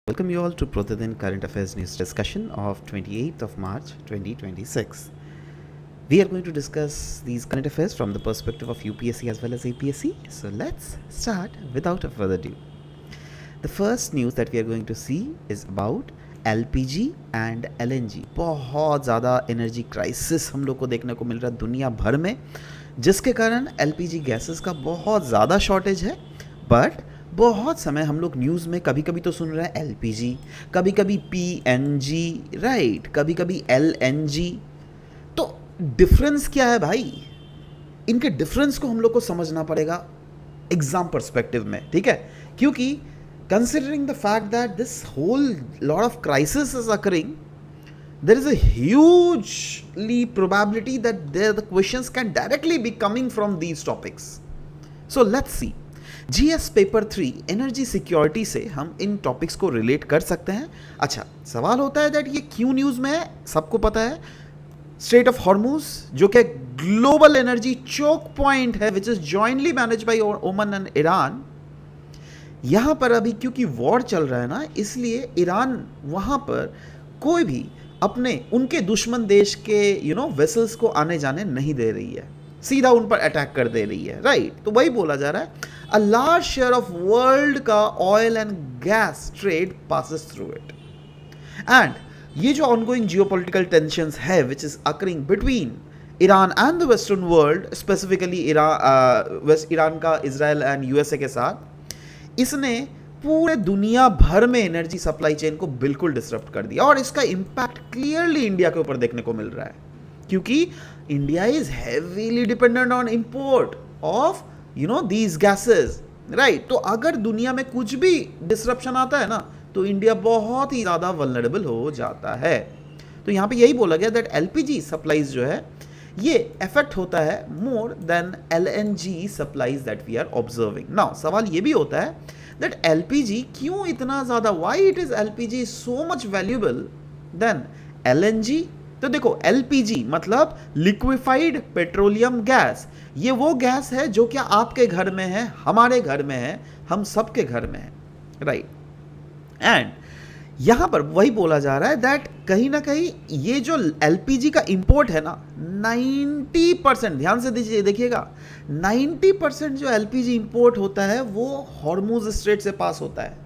Welcome you all to Pratidin Current Affairs News discussion of 28th of March 2026. We are going to discuss these current affairs from the perspective of UPSC as well as APSC. So let's start without a further ado. The first news that we are going to see is about LPG and LNG. बहुत ज़्यादा energy crisis हम लोग को देखने को मिल रहा है दुनिया भर में, जिसके कारण LPG गैसेस का बहुत ज़्यादा शॉर्टेज है. बट बहुत समय हम लोग न्यूज़ में कभी कभी तो सुन रहे हैं LPG, कभी कभी PNG, राइट, कभी कभी LNG. तो डिफरेंस क्या है भाई? इनके डिफरेंस को हम लोग को समझना पड़ेगा एग्जाम पर्सपेक्टिव में, ठीक है? क्योंकि considering the fact that this whole lot of crisis is occurring, there is a hugely probability that the questions can directly be coming from these topics. So let's see. GS paper 3 energy security से हम इन topics को relate कर सकते हैं. अच्छा, सवाल होता है दैट ये क्यों न्यूज़ में है? सबको पता है, स्ट्रेट ऑफ हॉर्मुज जो कि ग्लोबल एनर्जी चोक पॉइंट है which is jointly manage by ओमन एंड ईरान. यहाँ पर अभी क्योंकि वॉर चल रहा है ना, इसलिए ईरान वहाँ पर कोई भी अपने उनके दुश्मन देश के वेसल्स को आने जाने नहीं दे रही है, सीधा उन पर अटैक कर दे रही है, राइट? तो वही बोला जा रहा है, a large share of world का oil and gas trade passes through it. And ये जो ऑनगोइंग जियोपॉलिटिकल टेंशंस है which is occurring between Iran and the western world, specifically Iran का इजराइल एंड यूएसए के साथ, इसने पूरे दुनिया भर में एनर्जी सप्लाई चेन को बिल्कुल डिसरप्ट कर दिया. और इसका इम्पैक्ट क्लियरली इंडिया के ऊपर देखने को मिल रहा है, क्योंकि India is heavily dependent on import of these gases, right? तो अगर दुनिया में कुछ भी डिसरप्शन आता है ना, तो इंडिया बहुत ही ज़्यादा वल्नरेबल हो जाता है. तो यहाँ पे यही बोला गया दैट LPG सप्लाईज जो है ये इफेक्ट होता है more than LNG supplies that we are observing now. सवाल ये भी होता है दैट LPG क्यों इतना ज़्यादा, why it is LPG so much valuable then LNG. तो देखो, LPG मतलब लिक्विफाइड पेट्रोलियम गैस. ये वो गैस है जो क्या आपके घर में है, हमारे घर में है, हम सबके घर में है, राइट? एंड यहां पर वही बोला जा रहा है दैट कहीं ना कहीं ये जो LPG का इंपोर्ट है ना, 90%, ध्यान से देखिएगा, 90% जो LPG इंपोर्ट होता है वो हॉर्मुज स्ट्रेट से पास होता है,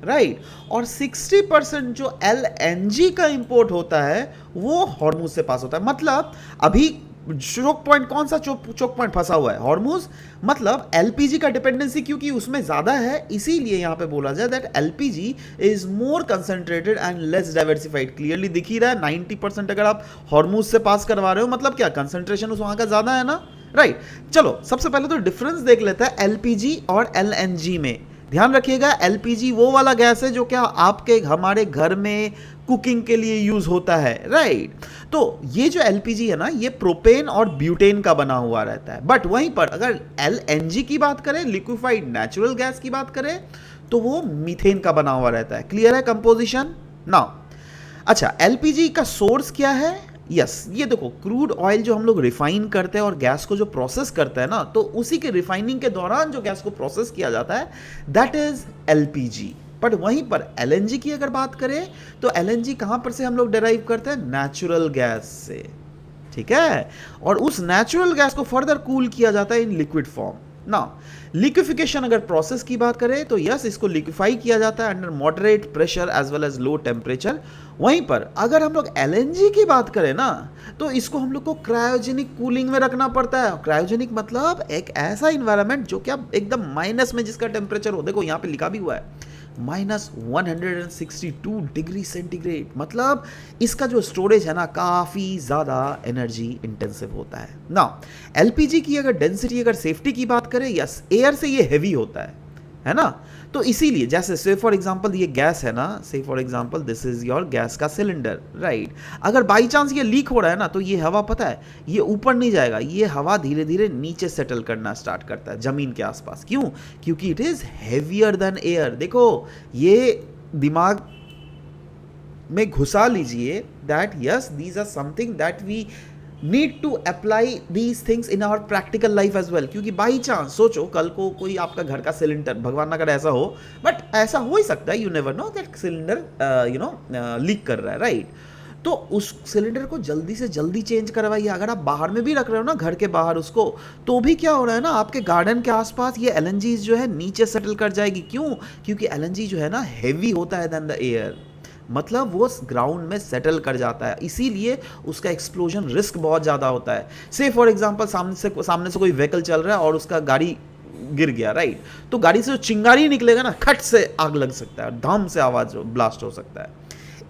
राइट? और 60% जो LNG का इंपोर्ट होता है वो हॉर्मुज से पास होता है. मतलब अभी चोक पॉइंट, कौन सा चोक पॉइंट फंसा हुआ है? हॉर्मुज. मतलब LPG का डिपेंडेंसी क्योंकि उसमें ज्यादा है, इसीलिए यहां पे बोला जाए that LPG is more concentrated and less diversified. Clearly दिख ही रहा है, 90% अगर आप हॉर्मुज से पास करवा रहे हो, मतलब क्या कंसंट्रेशन उस वहां का ज्यादा है ना, राइट? चलो सबसे पहले तो डिफरेंस देख लेते हैं LPG और LNG में. ध्यान रखिएगा, LPG वो वाला गैस है जो क्या आपके हमारे घर में कुकिंग के लिए यूज होता है, राइट? तो ये जो LPG है ना, ये प्रोपेन और ब्यूटेन का बना हुआ रहता है. बट वहीं पर अगर LNG की बात करें, लिक्विफाइड नेचुरल गैस की बात करें, तो वो मीथेन का बना हुआ रहता है. क्लियर है कंपोजिशन नाउ? अच्छा, LPG का सोर्स क्या है? यस, ये देखो, क्रूड ऑयल जो हम लोग रिफाइन करते हैं और गैस को जो प्रोसेस करते हैं ना, तो उसी के रिफाइनिंग के दौरान जो गैस को प्रोसेस किया जाता है दैट इज LPG. बट वहीं पर LNG की अगर बात करें तो LNG कहां पर से हम लोग डिराइव करते हैं? नेचुरल गैस से, ठीक है? और उस नेचुरल गैस को फर्दर कूल किया जाता है इन लिक्विड फॉर्म. ना लिक्विफिकेशन अगर प्रोसेस की बात करें तो यस, इसको लिक्विफाई किया जाता है under moderate pressure as well as low temperature. वहीं पर अगर हम लोग LNG की बात करें ना, तो इसको हम लोग को क्रायोजेनिक कूलिंग में रखना पड़ता है. क्रायोजेनिक मतलब एक ऐसा इन्वायरमेंट जो क्या एकदम माइनस में जिसका टेम्परेचर हो, देखो यहाँ पे लिखा भी हुआ है -162 डिग्री सेंटीग्रेड. मतलब इसका जो स्टोरेज है ना, काफ़ी ज़्यादा एनर्जी इंटेंसिव होता है. ना LPG की अगर डेंसिटी, अगर सेफ्टी की बात करें, यस, एयर से ये हैवी होता है ना? तो इसीलिए जैसे से फॉर एग्जांपल ये गैस है ना, से for example this is your gas का सिलेंडर, राइट? अगर बाई चांस ये लीक हो रहा है ना, तो ये हवा, पता है, ये ऊपर नहीं जाएगा, ये हवा धीरे धीरे नीचे सेटल करना स्टार्ट करता है जमीन के आसपास. क्यों? क्योंकि it is heavier than air. देखो, ये दिमाग में घुसा लीजिए that yes, these are something that we need to apply these things in our practical life as well, क्योंकि बाई चांस सोचो कल को कोई आपका घर का सिलेंडर, भगवान ना करे ऐसा हो, बट ऐसा हो ही सकता है, you never know, that cylinder leak कर रहा है, राइट? तो उस सिलेंडर को जल्दी से जल्दी चेंज करवाइए। अगर आप बाहर में भी रख रहे हो ना, घर के बाहर उसको, तो भी क्या हो रहा है ना, आपके गार्डन के आसपास ये एलएनजी जो है नीचे सेटल कर जाएगी। क्यों? क्योंकि एलएनजी जो है ना हैवी होता है देन द एयर, मतलब वो ग्राउंड में सेटल कर जाता है, इसीलिए उसका एक्सप्लोजन रिस्क बहुत ज़्यादा होता है। से फॉर एग्जांपल सामने से कोई व्हीकल चल रहा है और उसका गाड़ी गिर गया, राइट? तो गाड़ी से जो चिंगारी निकलेगा ना, खट से आग लग सकता है, धम से आवाज़ ब्लास्ट हो सकता है।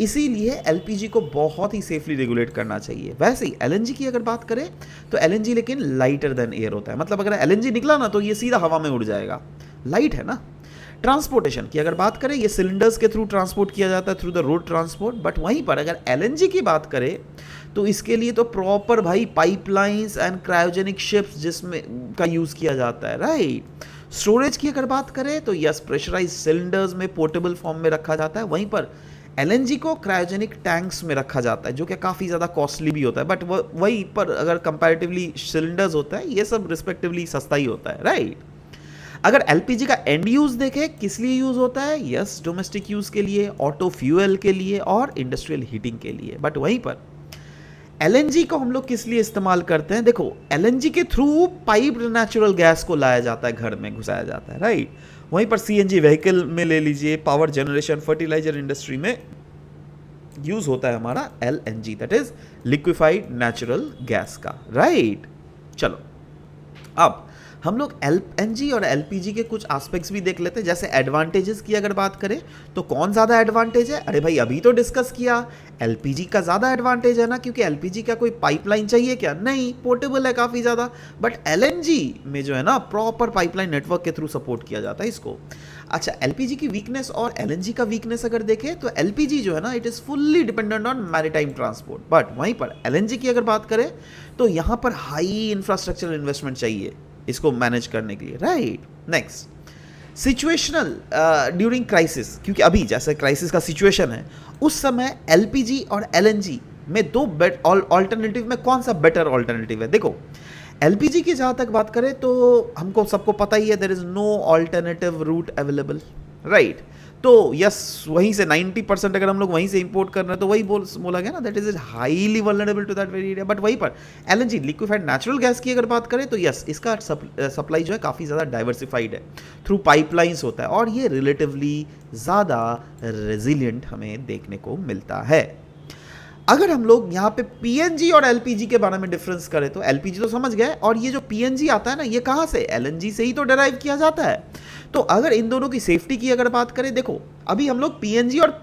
इसीलिए एलपीजी को बहुत ही सेफली रेगुलेट करना चाहिए। वैसे ही एलएनजी की अगर बात करें तो एलएनजी लेकिन लाइटर देन एयर होता है, मतलब अगर एलएनजी निकला ना तो ये सीधा हवा में उड़ जाएगा, लाइट है ना। ट्रांसपोर्टेशन की अगर बात करें, ये सिलेंडर्स के थ्रू ट्रांसपोर्ट किया जाता है, through the road transport. But वहीं पर अगर एलएनजी की बात करें तो इसके लिए तो प्रॉपर भाई पाइपलाइंस एंड क्रायोजेनिक शिप्स जिसमें का यूज़ किया जाता है, राइट? स्टोरेज की अगर बात करें तो यस, प्रेशराइज सिलेंडर्स में पोर्टेबल फॉर्म में रखा जाता है। वहीं पर एलएनजी को क्रायोजेनिक टैंक्स में रखा जाता है, जो कि काफ़ी ज़्यादा कॉस्टली भी होता है, बट वही पर अगर कंपैरेटिवली सिलेंडर्स होता है, ये सब रिस्पेक्टिवली सस्ता ही होता है, राइट? अगर एलपीजी का एंड यूज़ देखें, किस लिए यूज़ होता है? यस, डोमेस्टिक यूज़ के लिए, ऑटो फ्यूल के लिए और इंडस्ट्रियल हीटिंग के लिए। बट वहीं पर एलएनजी को हम लोग किस लिए इस्तेमाल करते हैं? देखो, एलएनजी के थ्रू पाइप्ड नेचुरल गैस को लाया जाता है, घर में घुसाया जाता है, राइट? वहीं पर सीएनजी व्हीकल में ले लीजिए, पावर जनरेशन, फर्टिलाइजर इंडस्ट्री में यूज होता है हमारा LNG, that is liquefied natural gas का, राइट? चलो, अब हम लोग एलएनजी और एलपीजी के कुछ एस्पेक्ट्स भी देख लेते हैं। जैसे एडवांटेजेस की अगर बात करें तो कौन ज़्यादा एडवांटेज है? अरे भाई अभी तो डिस्कस किया, एलपीजी का ज़्यादा एडवांटेज है ना, क्योंकि एलपीजी का कोई पाइपलाइन चाहिए क्या? नहीं, पोर्टेबल है काफ़ी ज़्यादा। बट एलएनजी में जो है ना प्रॉपर पाइपलाइन नेटवर्क के थ्रू सपोर्ट किया जाता है इसको। अच्छा, एलपीजी की वीकनेस और एलएनजी का वीकनेस अगर देखें तो एलपीजी जो है ना it is fully dependent on maritime transport, but वहीं पर एलएनजी की अगर बात करें तो यहाँ पर हाई इंफ्रास्ट्रक्चरल इन्वेस्टमेंट चाहिए इसको मैनेज करने के लिए, right? Next, situational during crisis, क्योंकि अभी जैसे क्राइसिस का सिचुएशन है, उस समय एलपीजी और एलएनजी में दो ऑल्टरनेटिव में कौन सा बेटर ऑल्टरनेटिव है? देखो, एलपीजी की जहाँ तक बात करें तो हमको सबको पता ही है, there is no alternative route available, right? तो यस, वहीं से 90% अगर हम लोग वहीं से इंपोर्ट कर रहे हैं तो वही बोला गया ना, that is highly vulnerable to that very area. But वहीं पर एलएनजी लिक्विफाइड नेचुरल गैस की अगर बात करें तो यस, इसका सप्लाई जो है काफ़ी ज़्यादा डाइवर्सिफाइड है, थ्रू पाइपलाइंस होता है और ये रिलेटिवली ज़्यादा रेजिलियंट हमें देखने को मिलता है। अगर हम लोग यहाँ पे पीएनजी और एलपीजी के बारे में डिफरेंस करें तो एलपीजी तो समझ गए, और ये जो पीएनजी आता है ना, ये कहाँ से? एलएनजी से ही तो डिराइव किया जाता है। तो अगर इन दोनों की सेफ्टी की अगर बात करें, देखो अभी हम लोग पीएनजी और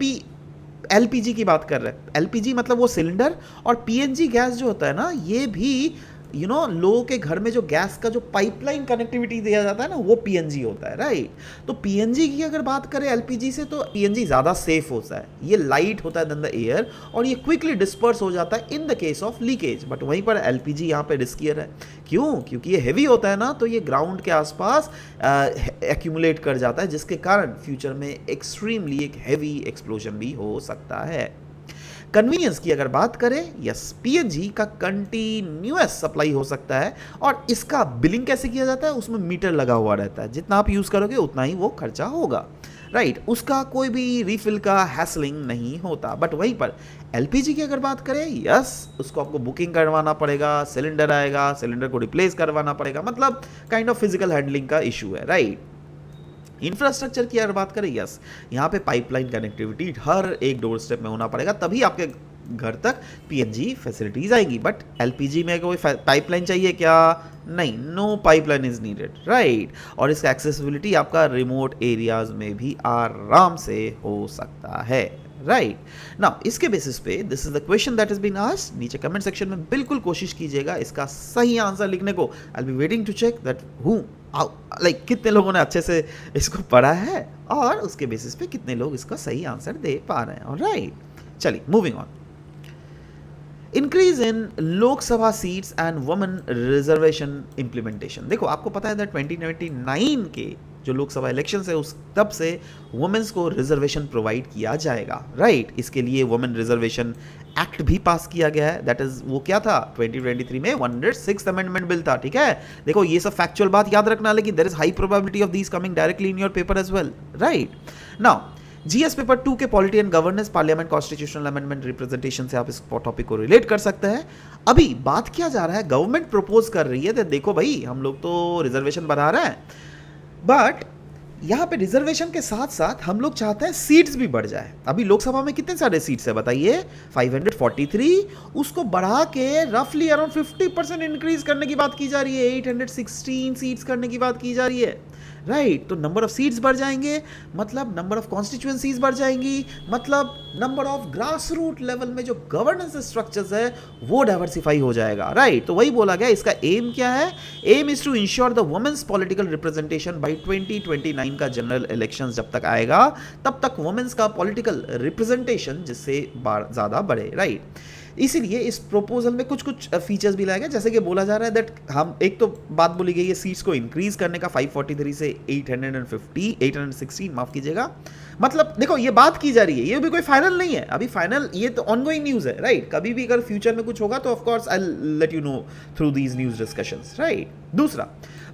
एलपीजी की बात कर रहे हैं। एलपीजी मतलब वो सिलेंडर, और पीएनजी गैस जो होता है ना, ये भी लोगों के घर में जो गैस का जो पाइपलाइन कनेक्टिविटी दिया जाता है ना, वो पीएनजी होता है, राइट? तो पीएनजी की अगर बात करें एलपीजी से तो पीएनजी ज़्यादा सेफ होता है, ये लाइट होता है देन द एयर, और ये क्विकली डिस्पर्स हो जाता है in the case of leakage. But वहीं पर एलपीजी यहाँ पे रिस्कियर है। क्यों? क्योंकि ये हेवी होता है ना, तो ये ग्राउंड के आसपास एक्यूमुलेट कर जाता है, जिसके कारण फ्यूचर में एक्सट्रीमली एक हैवी एक्सप्लोजन भी हो सकता है। कन्वीनियंस की अगर बात करें, यस, पीएनजी का कंटिन्यूअस सप्लाई हो सकता है, और इसका बिलिंग कैसे किया जाता है? उसमें मीटर लगा हुआ रहता है, जितना आप यूज़ करोगे उतना ही वो खर्चा होगा, राइट? उसका कोई भी रिफिल का हैसलिंग नहीं होता। बट वहीं पर एलपीजी की अगर बात करें, यस, उसको आपको बुकिंग करवाना पड़ेगा, सिलेंडर आएगा, सिलेंडर को रिप्लेस करवाना पड़ेगा, मतलब काइंड ऑफ फिजिकल हैंडलिंग का इशू है, राइट? इंफ्रास्ट्रक्चर की अगर बात करें, यस, यहाँ पे पाइपलाइन कनेक्टिविटी हर एक डोर स्टेप में होना पड़ेगा, तभी आपके घर तक पीएनजी फैसिलिटीज आएंगी। बट एलपीजी में कोई पाइपलाइन चाहिए क्या? नहीं, no pipeline is needed, right? और इसका एक्सेसिबिलिटी आपका रिमोट एरियाज में भी आराम से हो सकता है, राइट? नाउ इसके बेसिस पे this is the question that is been asked. नीचे कमेंट सेक्शन में बिल्कुल कोशिश कीजिएगा इसका सही आंसर लिखने को। I will be waiting to check that कितने लोगों ने अच्छे से इसको पढ़ा है और उसके बेसिस पे कितने लोग इसका सही आंसर दे पा रहे हैं, ऑलराइट? चलिए, moving on. Increase in Lok Sabha seats and women reservation implementation. देखो, आपको पता है दैट 2029 के जो लोकसभा इलेक्शन है उस तब से वुमेन्स को रिजर्वेशन प्रोवाइड किया जाएगा, राइट। इसके लिए वुमेन रिजर्वेशन एक्ट भी पास किया गया है, दैट इज वो क्या था 2023 में 106th अमेंडमेंट बिल था, ठीक है। देखो ये सब फैक्चुअल बात याद रखना, लेकिन there is high probability of these coming directly in your paper as well, right. Now GS paper 2 के polity and governance parliament constitutional amendment representation से आप इस टॉपिक को रिलेट कर सकते हैं। अभी बात किया जा रहा है, गवर्नमेंट प्रपोज कर रही है तो देखो भाई हम लोग तो रिजर्वेशन बढ़ा रहे हैं, बट यहाँ पे रिजर्वेशन के साथ साथ हम लोग चाहते हैं सीट्स भी बढ़ जाए। अभी लोकसभा में कितने सारे सीट्स है बताइए, 543, उसको बढ़ा के रफली अराउंड 50% इंक्रीज करने की बात की जा रही है, 816 सीट्स करने की बात की जा रही है, राइट। तो नंबर ऑफ सीट्स बढ़ जाएंगे, मतलब नंबर ऑफ कॉन्स्टिट्यूएंसीज बढ़ जाएंगी, मतलब number of grass root level में जो गवर्नेंस स्ट्रक्चर्स है वो डाइवर्सिफाई हो जाएगा, राइट। तो वही बोला गया, इसका एम क्या है, aim is to ensure the women's political representation by 2029 का जनरल इलेक्शंस जब तक आएगा तब तक वुमेन्स का पॉलिटिकल रिप्रेजेंटेशन जिससे ज्यादा बढ़े, राइट। इसीलिए इस प्रोपोजल में कुछ कुछ फीचर्स भी लाए गए, जैसे कि बोला जा रहा है दैट हम एक तो बात बोली गई है सीट्स को इंक्रीज करने का 543 से 816 माफ कीजिएगा, मतलब देखो ये बात की जा रही है, ये भी कोई फाइनल नहीं है अभी, फाइनल ये तो ऑनगोइंग न्यूज है, राइट। कभी भी अगर फ्यूचर में कुछ होगा तो of course I let you know through these news discussions, right. दूसरा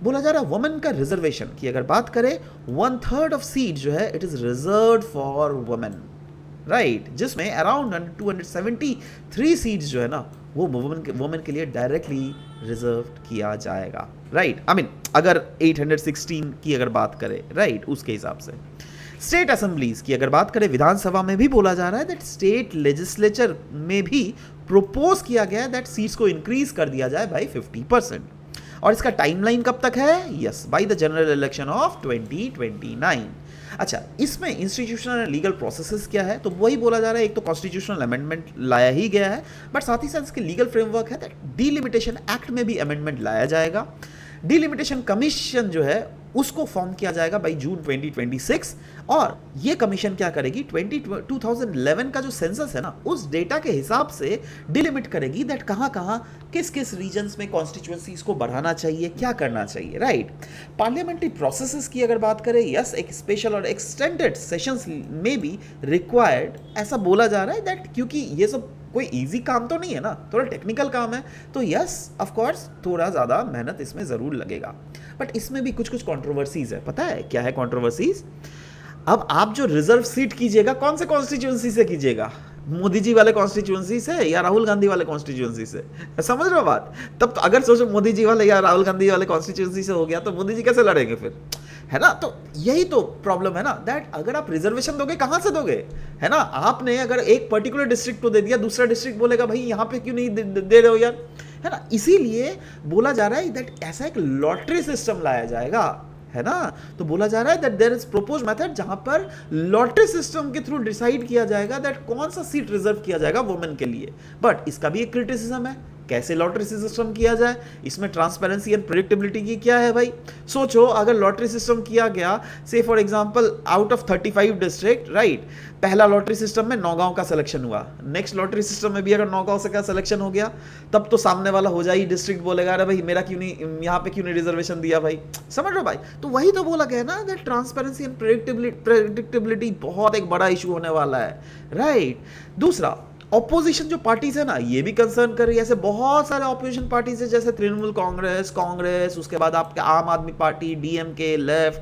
बोला जा रहा है वुमेन का रिजर्वेशन की अगर बात करें 1/3 ऑफ सीट जो है it is reserved for women, right, जिसमें अराउंड 273 सीट्स जो है ना वो वुमेन के लिए डायरेक्टली रिजर्व किया जाएगा, राइट। आई मीन अगर 816 की अगर बात करें, राइट, उसके हिसाब से। स्टेट असेंबलीज की अगर बात करें, विधानसभा में भी बोला जा रहा है दैट स्टेट लेजिस्लेचर में भी प्रोपोज किया गया है दैट सीट्स को इंक्रीज कर दिया जाए बाय 50%, और इसका टाइमलाइन कब तक है, yes, by the general election of 2029। अच्छा, इसमें इंस्टीट्यूशनल एंड लीगल प्रोसेसेस क्या है, तो वही बोला जा रहा है, एक तो कॉन्स्टिट्यूशनल अमेंडमेंट लाया ही गया है, बट साथ ही साथ इसके लीगल फ्रेमवर्क है दैट डीलिमिटेशन एक्ट में भी अमेंडमेंट लाया जाएगा। डीलिमिटेशन कमीशन जो है उसको फॉर्म किया जाएगा बाई जून 2026, और ये कमीशन क्या करेगी 2011 का जो सेंसस है ना उस डेटा के हिसाब से डिलिमिट करेगी दैट कहां कहां किस किस रीजन्स में कॉन्स्टिट्यूएंसीज को बढ़ाना चाहिए, क्या करना चाहिए, राइट। पार्लियामेंट्री प्रोसेसेस की अगर बात करें, यस, एक स्पेशल और एक्सटेंडेड सेशंस में भी रिक्वायर्ड, ऐसा बोला जा रहा है दैट क्योंकि ये सब कोई इजी काम तो नहीं है ना, थोड़ा टेक्निकल काम है, तो यस ऑफ कोर्स थोड़ा ज़्यादा मेहनत इसमें ज़रूर लगेगा, बट इसमें भी कुछ कुछ कंट्रोवर्सीज है। पता है क्या है कंट्रोवर्सीज? अब आप जो रिजर्व सीट कीजिएगा कौन से कॉन्स्टिट्यूएंसी से कीजिएगा, मोदी जी वाले कॉन्स्टिट्यूएंसी से या राहुल गांधी वाले कॉन्स्टिट्यूएंसी से, समझ रहे हो बात? तब तो अगर सोचो मोदी जी वाले या राहुल गांधी वाले कॉन्स्टिट्यूएंसी से हो गया तो मोदी जी कैसे लड़ेंगे फिर, है ना। तो यही तो प्रॉब्लम है ना, दैट अगर आप रिजर्वेशन दोगे कहां से दोगे, है ना। आपने अगर एक पर्टिकुलर डिस्ट्रिक्ट को दे दिया, दूसरा डिस्ट्रिक्ट बोलेगा भाई यहां पे क्यों नहीं दे रहे हो यार, है ना। इसीलिए बोला जा रहा है दैट ऐसा एक लॉटरी सिस्टम लाया जाएगा, है ना। तो बोला जा रहा है that there is propose method जहां पर लॉटरी सिस्टम के थ्रू डिसाइड किया जाएगा दैट कौन सा सीट रिजर्व किया जाएगा वुमेन के लिए, बट इसका भी एक क्रिटिसिज्म है, कैसे लॉटरी सिस्टम किया जाए, इसमें ट्रांसपेरेंसी एंड प्रेडिक्टेबिलिटी की क्या है भाई। सोचो अगर लॉटरी सिस्टम किया गया, से for example out of 35 district, right, पहला लॉटरी सिस्टम में नौगांव का सिलेक्शन हुआ, नेक्स्ट लॉटरी सिस्टम में भी अगर नौगांव से का सिलेक्शन हो गया, तब तो सामने वाला हो जाए डिस्ट्रिक्ट बोलेगा अरे भाई मेरा क्यों नहीं, यहाँ पे क्यों नहीं रिजर्वेशन दिया भाई, समझ रहे हो भाई। तो वही तो बोला गया ना दैट ट्रांसपेरेंसी एंड प्रेडिक्टेबिलिटी बहुत एक बड़ा इशू होने वाला है, राइट। दूसरा, ऑपोजिशन जो पार्टीज है ना ये भी कंसर्न कर रही है, ऐसे बहुत सारे ऑपोजिशन पार्टीज है जैसे तृणमूल कांग्रेस, उसके बाद आपके आम आदमी पार्टी, डीएमके, लेफ्ट,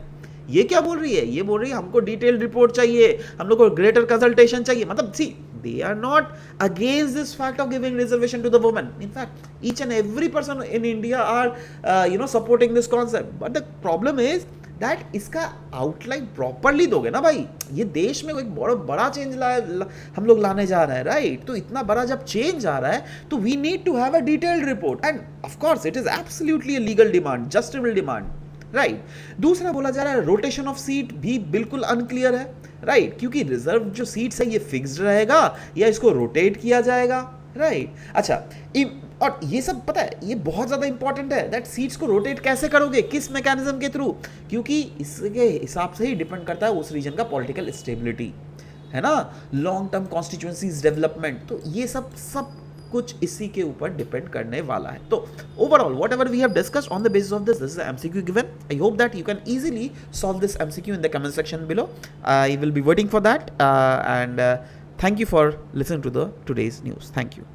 ये क्या बोल रही है, ये बोल रही है हमको डिटेल्ड रिपोर्ट चाहिए, हम लोग को ग्रेटर कंसल्टेशन चाहिए, मतलब सी they are not against this fact of giving reservation to the women. In fact, each and every person in India are supporting this concept, but the problem is that इसका outline properly दोगे ना भाई, ये देश में एक बड़ा change हम लोग लाने जा रहे हैं, राइट। तो इतना बड़ा जब चेंज आ रहा है तो we need to have a detailed report, and of course it is absolutely a legal demand, justifiable demand, right. दूसरा बोला जा रहा है रोटेशन ऑफ सीट भी बिल्कुल अनक्लियर है, राइट, क्योंकि रिजर्व जो सीट्स है ये फिक्स्ड रहेगा या इसको रोटेट किया जाएगा, राइट। अच्छा, और ये सब पता है ये बहुत ज्यादा इंपॉर्टेंट है दैट सीट्स को रोटेट कैसे करोगे, किस मैकेनिज्म के थ्रू, क्योंकि इसके हिसाब से ही डिपेंड करता है उस रीजन का पॉलिटिकल स्टेबिलिटी, है ना, लॉन्ग टर्म कॉन्स्टिट्यूएंसीज डेवलपमेंट, तो ये सब कुछ इसी के ऊपर डिपेंड करने वाला है. तो overall whatever we have discussed on the basis of this is MCQ given. I hope that you can easily solve this MCQ in the comment section below. I will be waiting for that, and thank you for listening to the today's news. Thank you.